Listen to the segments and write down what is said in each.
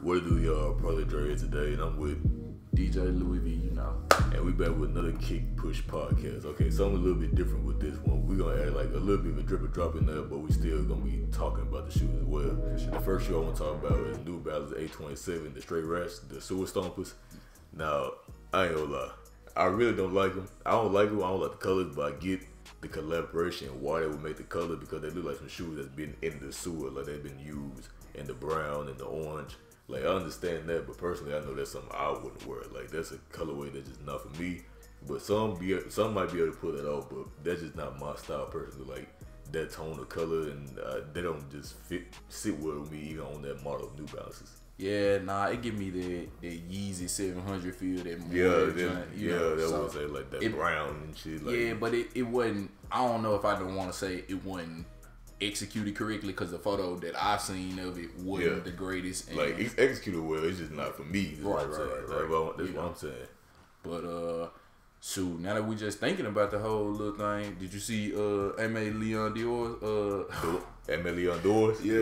What do y'all? Probably Dre today, and I'm with DJ Louis V, you know. and we back with another Kick Push podcast. Okay, something a little bit different with this one. We're gonna add like a little bit of a drip and drop in there, but we still gonna be talking about the shoes as well. The first shoe I want to talk about is New Balance 827, the straight rats, the sewer stompers. Now, I ain't gonna lie, I really don't like them. I don't like them. I don't like the colors, but I get the collaboration and why they would make the color, because they look like some shoes that's been in the sewer, like they've been used in the brown and the orange. Like, I understand that, but personally, I know that's something I wouldn't wear. Like, that's a colorway that's just not for me. But some might be able to pull that off, but that's just not my style personally. Like, that tone of color, and they don't just sit well with me even on that model of New Balances. Yeah, nah, it give me that Yeezy 700 feel, that more that was like that brown and shit. Like, yeah, but it wasn't. I don't know if I don't want to say it wasn't executed correctly, because the photo that I've seen of it wasn't the greatest. And like, it's executed well, it's just not for me. Right. That's what I'm saying. But shoot, now that we just thinking about the whole little thing, did you see Aimé Leon Dior's Aimé Leon Doors? Yeah.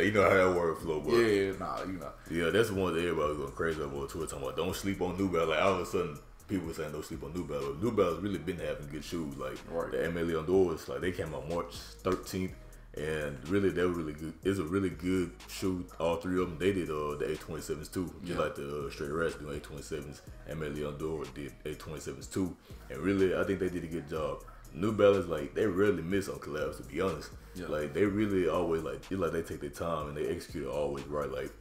You know how that word flow, bro. Yeah, nah, you know. Yeah, that's the one that everybody was going crazy over Twitter, talking about don't sleep on New Balance. Like, all of a sudden, people were saying don't sleep on New Balance. New Balance really been having good shoes. Like, the Aimé Leon Doors, like, they came out March 13th, and really, they were really good. It's a really good shoe. All three of them, they did the 827s too, just like the Straight Rats doing 827s. Aimé Leon Dor did 827s too, and really, I think they did a good job. New Balance, like, they rarely miss on collabs, to be honest. Yeah. Like, they really always, like, it's like they take their time and they execute it always right. Like,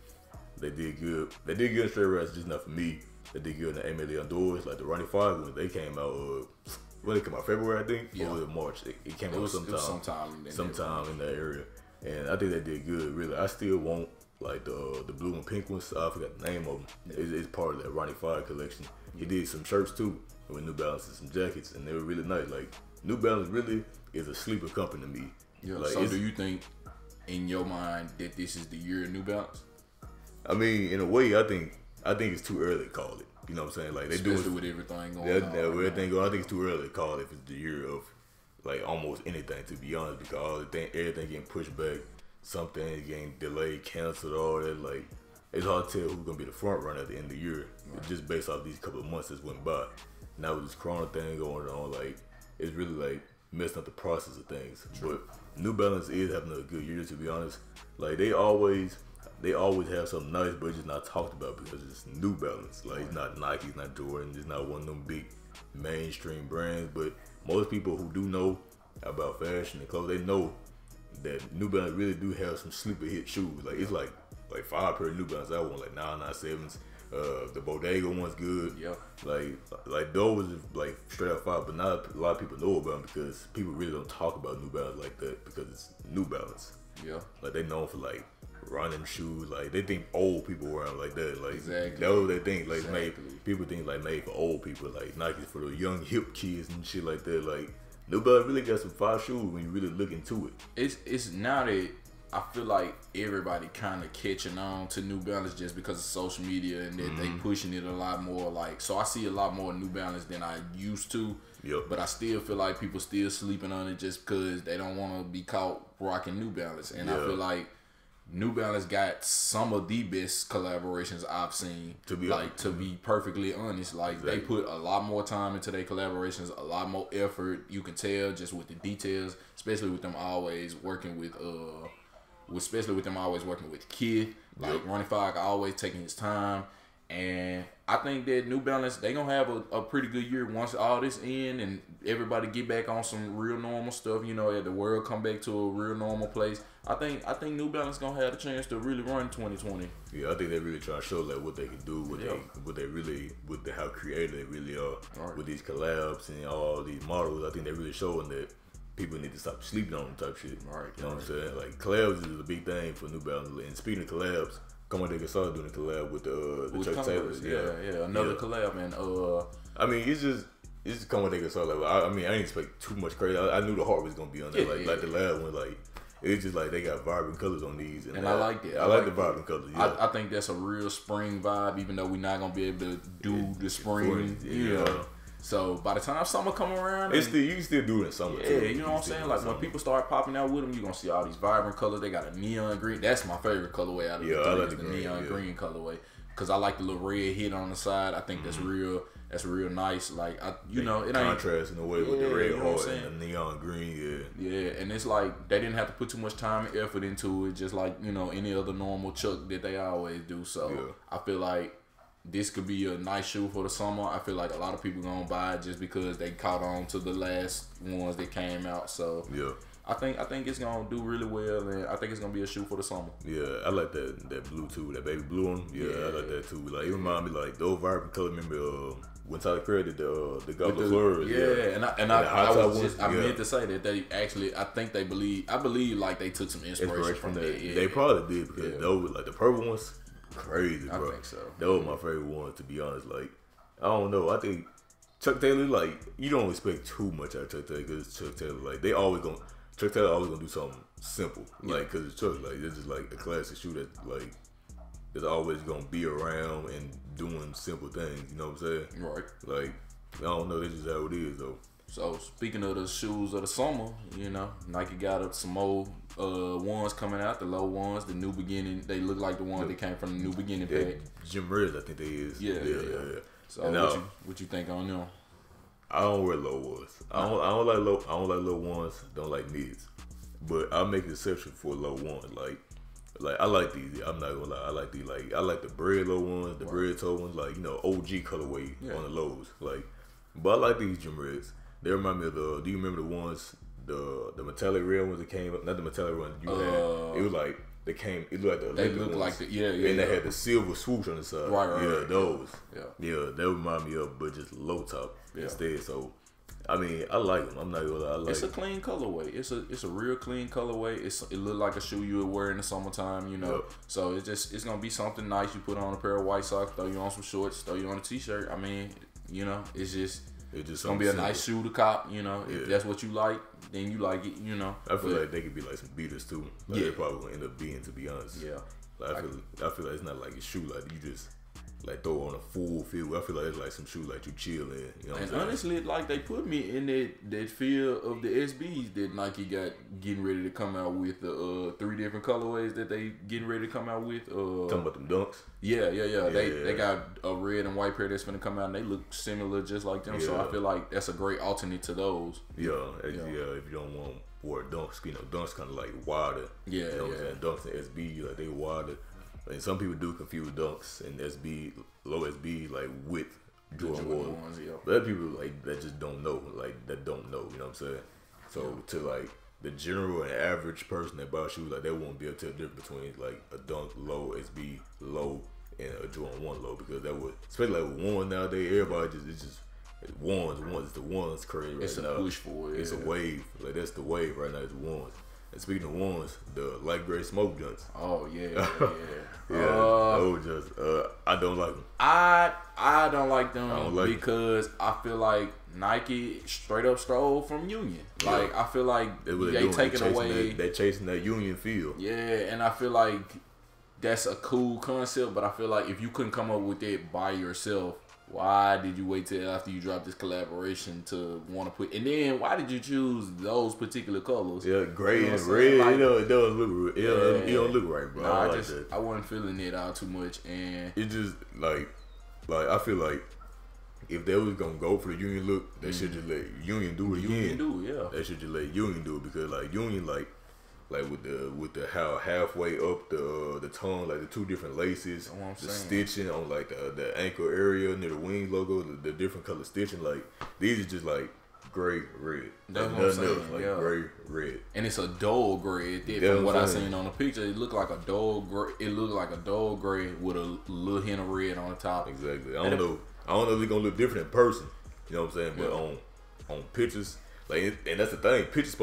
they did good. They did good in Straight Rats, just not for me. They did good in the Aimé Leon Doors, like the Ronnie 5 ones. They came out, when they came out, February, I think? Yeah. Or was it March? It came out sometime in that area. And I think they did good, really. I still want, like, the blue and pink ones. I forgot the name of them. Yeah. It's part of that Ronnie 5 collection. He did some shirts, too, with New Balance and some jackets, and they were really nice. Like, New Balance really is a sleeper company to me. Yeah, like, so do you think, in your mind, that this is the year of New Balance? I mean, in a way, I think it's too early to call it. You know what I'm saying? Like, they especially with everything going on. With everything going on, I think it's too early to call it if it's the year of, like, almost anything, to be honest, because everything getting pushed back, some things getting delayed, canceled, all that. Like, it's hard to tell who's gonna be the front runner at the end of the year, just based off these couple of months that went by. Now with this Corona thing going on, like, it's really like messing up the process of things. True. But New Balance is having a good year, to be honest. Like, they always have something nice, but it's just not talked about because it's New Balance. Like, it's not Nike, it's not Jordan, it's not one of them big mainstream brands. But most people who do know about fashion and clothes, they know that New Balance really do have some sleeper hit shoes. Like, it's like 5 pair of New Balance I want, like 997s. The Bodega one's good. Yeah. Like those is like straight up fire, but not a lot of people know about them because people really don't talk about New Balance like that because it's New Balance. Yeah. Like, they known for like running shoes. Like, they think old people wear them like that. Like, exactly. That's what they think. Like, people think like made for old people. Like, Nike's for the young hip kids and shit like that. Like, New Balance really got some fire shoes when you really look into it. It's now that I feel like everybody kind of catching on to New Balance just because of social media, and that they pushing it a lot more. Like, so I see a lot more New Balance than I used to. Yep. But I still feel like people still sleeping on it just because they don't want to be caught rocking New Balance. And I feel like New Balance got some of the best collaborations I've seen. To be perfectly honest, like, they put a lot more time into their collaborations, a lot more effort. You can tell just with the details, especially with them always working with Kid. Like, Ronnie Fogg always taking his time. And I think that New Balance, they gonna have a pretty good year once all this end and everybody get back on some real normal stuff. You know, the world come back to a real normal place. I think New Balance gonna have a chance to really run 2020. Yeah, I think they really try to show like what they can do, how creative they really are with these collabs and all these models. I think they're really showing that people need to stop sleeping on them type shit. Right. You know what I'm saying? Like, collabs is a big thing for New Balance. And speaking of collabs, Collaborators started doing a collab with the Chuck Taylors. Yeah, another collab, and I mean, it's just Collaborators. Like, I didn't expect too much crazy. I knew the heart was gonna be on there. Like the last one, like, it's just like they got vibrant colors on these, and I like it. I like the vibrant colors. Yeah. I think that's a real spring vibe, even though we're not gonna be able to do the spring. So by the time summer come around, you can still do it in summer. Yeah, you know what I'm saying. Like when people start popping out with them, you are gonna see all these vibrant colors. They got a neon green. That's my favorite colorway out of the three. I like the neon green colorway because I like the little red hit on the side. I think that's real. That's real nice. Like you know, it contrast in a way with the red heart and the neon green. Yeah, and it's like they didn't have to put too much time and effort into it, just like any other normal chuck that they always do. So I feel like this could be a nice shoe for the summer. I feel like a lot of people gonna buy it just because they caught on to the last ones that came out. So I think it's gonna do really well, and I think it's gonna be a shoe for the summer. Yeah, I like that blue too, that baby blue one. Yeah, I like that too. Like it remind me like those vibrant color. Remember when Tyler Perry did the Goblet Fleurs? I meant to say that they actually, I believe like they took some inspiration from that. Yeah. They probably did because those like the purple ones, crazy, bro. I think so. Those were my favorite ones, to be honest. Like I don't know, I think Chuck Taylor, like you don't expect too much out of Chuck Taylor because Chuck Taylor, like Chuck Taylor always gonna do something simple, like because it's Chuck, like this is like a classic shoe that like is always gonna be around and doing simple things. You know what I'm saying? Right. Like I don't know, this is how it is though. So speaking of the shoes of the summer, you know, Nike got up some more ones coming out, the low ones, the New Beginning. They look like the ones that came from the New Beginning pack. Jim Reds, I think they is. Yeah. So what you think on them? I don't wear low ones. I don't like low ones. Don't like mids. But I make an exception for low ones. Like I like these. I'm not gonna lie. I like these. Like I like the bread low ones, the bread toe ones. Like OG colorway on the lows. Like, but I like these Jim Reds. They remind me of the. Do you remember the ones, the metallic red ones that came up? Not the metallic ones you had. It was like they came. It looked like the. They looked like the And they had the silver swoosh on the side. Right. Those. Yeah. They remind me of, but just low top instead. So, I mean, I like them. I'm not gonna lie. It's a clean colorway. It's a real clean colorway. It look like a shoe you would wear in the summertime. You know. So it's gonna be something nice. You put on a pair of white socks, throw you on some shorts, throw you on a t-shirt. I mean, it's gonna be a nice shoe to cop, If that's what you like, then you like it, I feel like they could be like some beaters too. Like they probably gonna end up being, to be honest. Yeah. Like I feel like it's not like a shoe like you just like throw on a full field. I feel like it's like some shoe like you chill in. You know what I'm saying? Honestly, like they put me in that feel of the SBs that Nike got getting ready to come out with the 3 different colorways that they getting ready to come out with. Talking about them dunks. Yeah. They got a red and white pair that's gonna come out and they look similar just like them. So I feel like that's a great alternate to those. If you don't want wear dunks, dunks kind of like wider. Yeah. You know what I'm saying? Dunks and SB like they wider. And some people do confuse dunks and SB, low SB, like with Jordan ones. But other people like that just don't know, you know what I'm saying? So to like the general and average person that buys shoes, like they won't be able to tell the difference between like a dunk low, SB low, and a Jordan 1 low, because that would, especially like with one nowadays, everybody it's the ones crazy right now. It's a push for it. It's a wave. Like that's the wave right now, it's ones. And speaking of ones, the light gray smoke junks. Oh yeah. I don't like them. I don't like them because I feel like Nike straight up stole from Union. Like I feel like they taking away. They're chasing that Union feel. Yeah, and I feel like that's a cool concept, but I feel like if you couldn't come up with it by yourself, why did you wait till after you dropped this collaboration to want to put? And then why did you choose those particular colors? Yeah, gray and red. Like, it don't look. It don't look right, bro. I wasn't feeling it out too much, and it just like I feel like if they was gonna go for the Union look, they should just let Union do it again. They should just let Union do it, because like Union like with the how halfway up the tongue, like the 2 different laces, the stitching on like the ankle area near the wing logo, the different color stitching, like these are just like gray red. That's what I'm saying. Like gray red, and it's a dull gray. From what I seen on the picture, it looked like a dull gray. It looked like a dull gray with a little hint of red on the top. Exactly. I don't know if it's gonna look different in person. You know what I'm saying? But on pictures. Like, and that's the thing. Pictures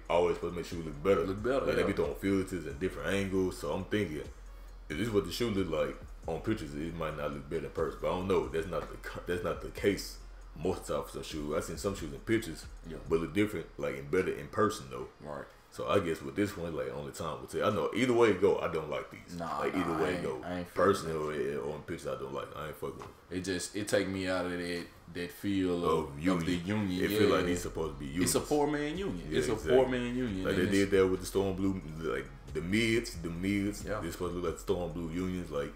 always supposed to make shoes look better. Like they be throwing filters and different angles. So I'm thinking, if this is what the shoe look like on pictures, it might not look better in person. But I don't know. That's not the case most of the time for some shoes. I seen some shoes in pictures, but look different, like better in person though. Right. So I guess with this one, like only time will tell. I know either way it go, I don't like these. Like either way it go, personally or in pictures, I don't like. I ain't fucking with it. It take me out of that feel of the union. It feel like these supposed to be unions. It's a 4-man union. Yeah, it's a 4-man union. Like they did that with the Storm Blue, like the mids. Yeah. They're supposed to look like the Storm Blue unions. Like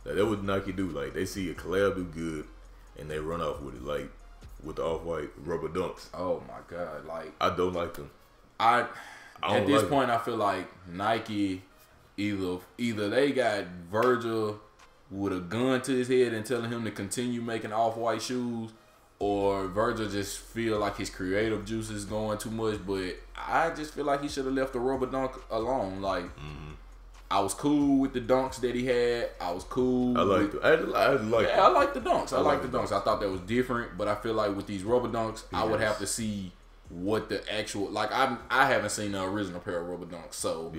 that what Nike do. Like they see a collab do good, and they run off with it. Like with the off-white rubber dunks. Oh my god! Like I don't like them. At this point, I feel like Nike either they got Virgil with a gun to his head and telling him to continue making off-white shoes, or Virgil just feel like his creative juice is going too much. But I just feel like he should have left the rubber dunk alone. Like I was cool with the dunks that he had. I was cool. I like the dunks. I like the dunks. I thought that was different, but I feel like with these rubber dunks, I would have to see what the actual I haven't seen the original pair of rubber dunks. So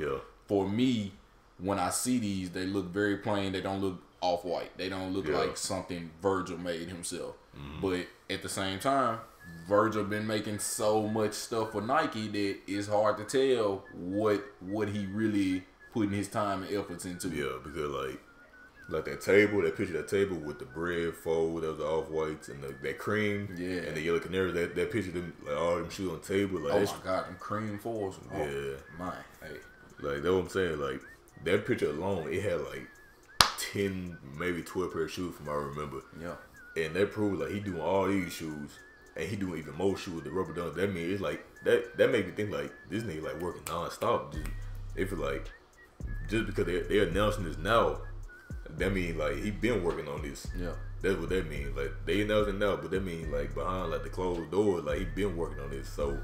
for me, when I see these, they look very plain. They don't look off-white. They don't look like something Virgil made himself. But at the same time, Virgil been making so much stuff for Nike that it's hard to tell what he really putting his time and efforts into. Yeah, because like that table, that picture of that table with the bread fold, that was the off-whites and that cream, and the yellow canary, that picture of them, like all them shoes on the table. Like, oh my god, them cream foils. Yeah. Man, hey. Like, that's what I'm saying. Like, that picture alone, it had like 10, maybe 12 pair of shoes from what I remember. Yeah. And that proved like he doing all these shoes, and he doing even more shoes with the rubber dunks. That means it's like, that made me think like, this nigga like working non-stop. It feel like, just because they're announcing this now, that mean like he been working on this. Yeah, that's what that means. Like they announcing now, but that mean like behind like the closed doors, like he been working on this. So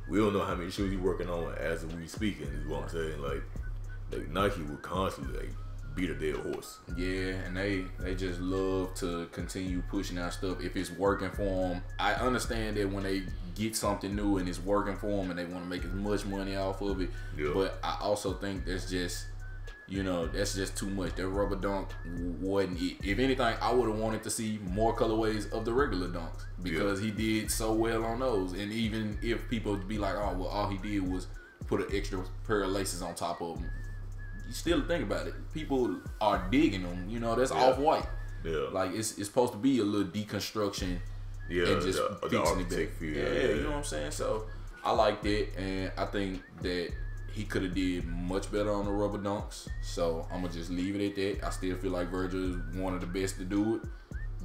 we don't know how many shoes he working on as we speaking. Is what I'm saying. Like Nike will constantly like beat a dead horse. Yeah, and they just love to continue pushing out stuff if it's working for them. I understand that when they get something new and it's working for them and they want to make as much money off of it. Yeah. But I also think that's just too much. That rubber dunk wasn't it. If anything, I would have wanted to see more colorways of the regular dunks because he did so well on those. And even if people would be like, oh, well, all he did was put an extra pair of laces on top of them. You still think about it. People are digging them. That's off-white. Yeah. Like, it's supposed to be a little deconstruction and just fixing it back. Yeah, you know what I'm saying? So, I like that. And I think that he could have did much better on the rubber dunks. So I'm gonna just leave it at that. I still feel like Virgil is one of the best to do it.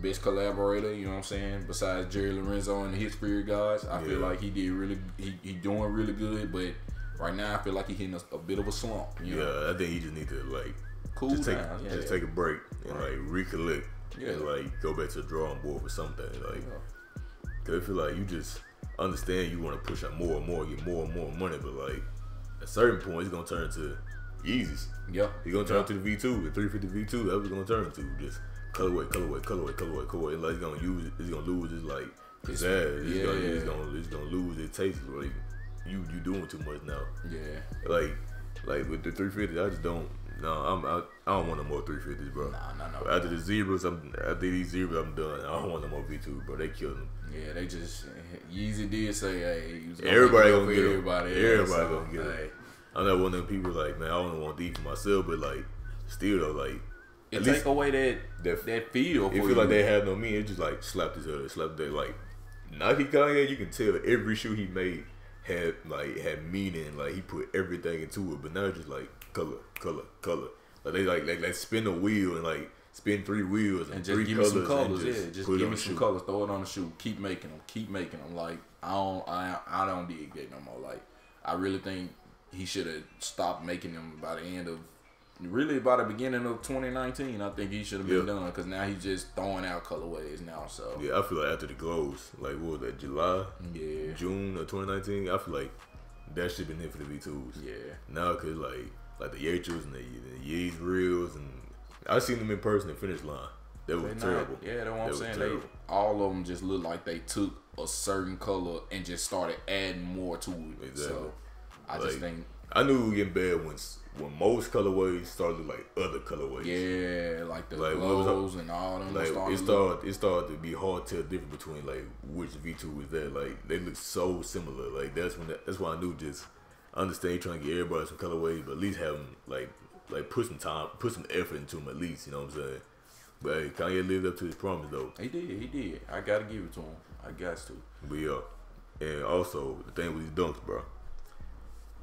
Best collaborator, you know what I'm saying? Besides Jerry Lorenzo and the Hit Spirit guys. I feel like he doing really good, but right now I feel like he's hitting a bit of a slump. You know? I think he just need to like cool down. Just take a break and like recollect and like go back to the drawing board for something. Like cause I feel like you just understand you want to push out more and more, get more and more money, but like at a certain point, it's gonna turn to Yeezys. Yeah, he's gonna turn to the V2, the 350 V2. That's what it's gonna turn to. Just colorway. And like it's gonna lose its like pizzazz. It's gonna lose its taste. Like you doing too much now. Yeah. Like with the 350, I just don't. No, I don't want no more 350s, bro. No. After these zebras, I'm done. I don't want no more V2, bro. They killed them. Yeah, they just Yeezy did say, hey, everybody gonna get everybody. Everybody gonna get it. I'm not one of them people like, man, I don't want these for myself, but like, still though, like, it take away that feel. It feel like they have no meaning. It just like slapped his head, slapped that like Nike Kanye. You can tell every shoe he made had meaning. Like he put everything into it, but now it's just like color. Like they spin a wheel and like spin 3 wheels and just 3 give colors. Me some colors, just give me some colors. Throw it on the shoe. Keep making them. Like I don't dig that no more. Like I really think he should have stopped making them by the end of. Really, by the beginning of 2019, I think he should have been done because now he's just throwing out colorways now. So I feel like after the glows, like what was that, July, June of 2019, I feel like that should have been it for the V2s. Yeah. Now, cause like the Yachos and the Yeez reels, and I seen them in person at Finish Line. That was terrible. That's what I'm saying. All of them just look like they took a certain color and just started adding more to it. Exactly. So I just think I knew it was getting bad when most colorways started like other colorways. Yeah, like the glows and all them. Like it started to be hard to tell the difference between like which V2 was that. Like they look so similar. Like that's why I knew just I understand you trying to get everybody some colorways, but at least have them like put some time, put some effort into them at least. You know what I'm saying? But hey, Kanye lived up to his promise though. He did. I gotta give it to him. I got to. But yeah, and also the thing with these dunks, bro.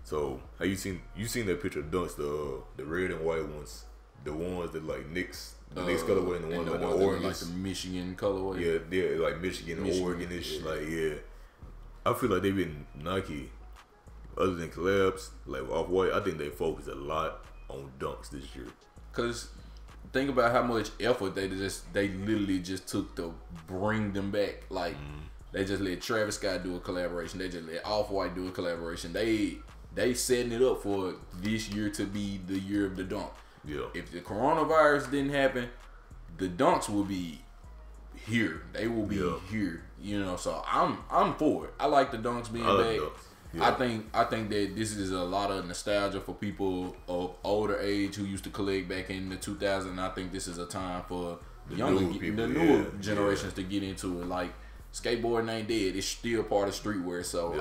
So have you seen that picture of dunks, the red and white ones, the ones that like Knicks, the Knicks colorway, and the ones like the Oregon, like the Michigan colorway. Yeah, like Michigan and Oregon-ish. Yeah. Like yeah, I feel like they've been Nike, other than collabs like Off-White. I think they focus a lot on dunks this year. Cause think about how much effort they literally just took to bring them back. Like they just let Travis Scott do a collaboration. They just let Off-White do a collaboration. They setting it up for this year to be the year of the dunk. Yeah. If the coronavirus didn't happen, the dunks will be here. They will be here. You know, so I'm for it. I like the dunks being back. Yeah. I think that this is a lot of nostalgia for people of older age who used to collect back in the 2000s. I think this is a time for the newer generations to get into it. Like skateboarding ain't dead; it's still part of streetwear. So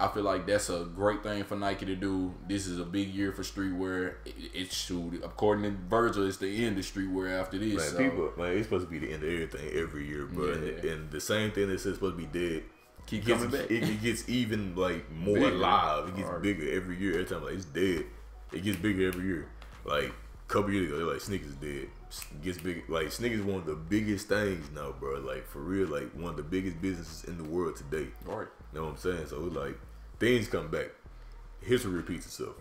I feel like that's a great thing for Nike to do. This is a big year for streetwear. It's according to Virgil, it's the end of streetwear after this. Man, it's supposed to be the end of everything every year, bro. Yeah. And the same thing that's supposed to be dead. Keep coming back. It gets even like more bigger. Alive. It gets bigger every year. Every time like it's dead, it gets bigger every year. Like a couple years ago, they're like sneakers dead. It gets big. Like sneakers one of the biggest things now, bro. Like for real, like one of the biggest businesses in the world today. Right. You know what I'm saying? So it's like things come back. History repeats itself.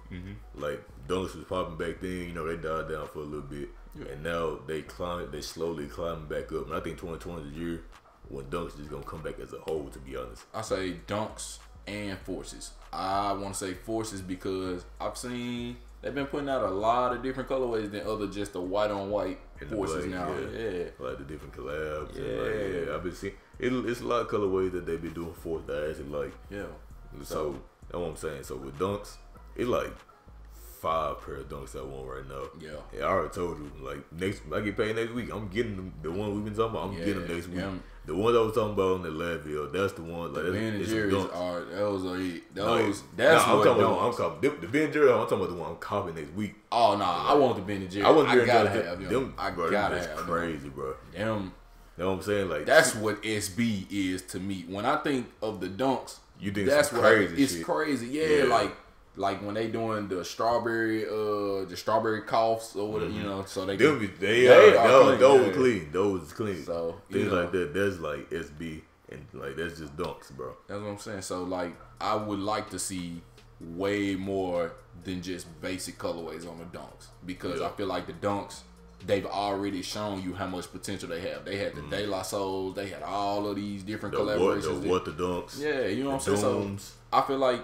Like dunks was popping back then. You know they died down for a little bit, and now they slowly climbing back up. And I think 2020 is the year when dunks is gonna come back as a whole. To be honest, I say dunks and forces. I want to say forces because I've seen they've been putting out a lot of different colorways than other just the white on white forces now. Yeah, like the different collabs. Yeah, and I've been seeing it's a lot of colorways that they've been doing force that I actually like. Yeah. So that's what I'm saying. So with dunks, it's like 5 pair of dunks I want right now. Yeah. I already told you. Like I get paid next week. I'm getting them, the one we've been talking about. I'm getting them next week. The ones I was talking about on the lab video, that's the one. Like Ben & Jerry's are those. That's I'm talking about the Ben & Jerry's. I'm talking about the one I'm copying next week. Oh no, I want the Ben & Jerry's. I gotta have them. I gotta have them. Crazy, bro. Them. You know what I'm saying? Like that's what SB is to me. When I think of the dunks, you think that's crazy? It's crazy. Yeah, like when they doing the strawberry coughs or whatever, you know, so those clean. Those clean. So things like that. That's like SB and like that's just dunks, bro. That's what I'm saying. So like I would like to see way more than just basic colorways on the dunks because I feel like the dunks they've already shown you how much potential they have. They had the De La Souls. They had all of these different collaborations. The dunks. Yeah, you know what I'm saying. So I feel like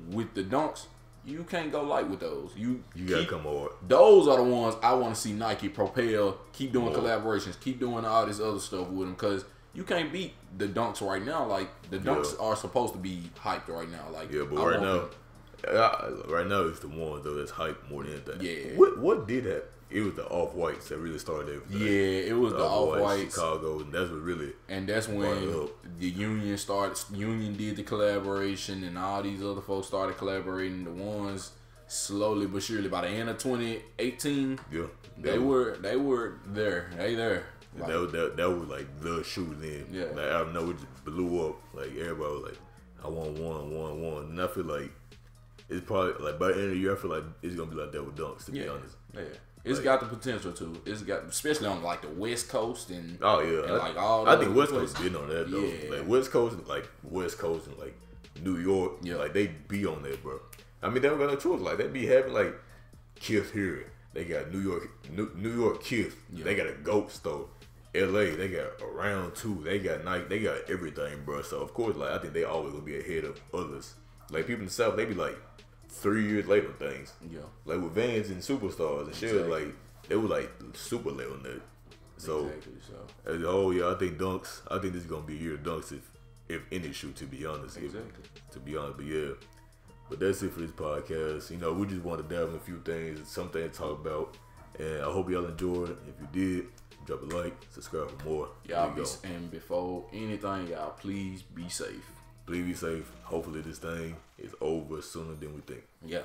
with the dunks, you can't go light with those. You gotta come hard. Those are the ones I want to see Nike propel. Keep doing collaborations. Keep doing all this other stuff with them because you can't beat the dunks right now. Like the dunks are supposed to be hyped right now. Like but right now it's the ones though that's hyped more than anything. Yeah. What did happen? It was the Off-Whites that really started everything. Yeah, it was the Off-Whites. Chicago, and that's what really. And that's when the Union started. Union did the collaboration, and all these other folks started collaborating. The ones slowly but surely. By the end of 2018, they were there. They there. Like, that was like the shoe then. Yeah. Like I don't know, it just blew up. Like everybody was like, I want one, and I feel like it's probably like by the end of the year, I feel like it's gonna be like that with dunks. To be honest. Yeah. It's got the potential to. It's got, especially on like the West Coast and like all. I think West Coast getting on that though. Yeah. Like West Coast and like New York, like they be on that, bro. I mean, they don't got no choice. Like they be having like Kith here. They got New York Kith. They got a GOAT store. LA, they got Around 2. They got Nike. They got everything, bro. So of course, like I think they always gonna be ahead of others. Like people in the South, they be like 3 years late on things. Yeah. Like with Vans and Superstars and shit, like they were like super late on that. So as a whole, I think dunks. I think this is gonna be a year of dunks if any shoe, to be honest. To be honest, but yeah. But that's it for this podcast. You know, we just want to dabble in a few things, something to talk about, and I hope y'all enjoyed it. If you did, drop a like, subscribe for more. Y'all and before anything, y'all please be safe. Please be safe. Hopefully this thing is over sooner than we think. Yeah,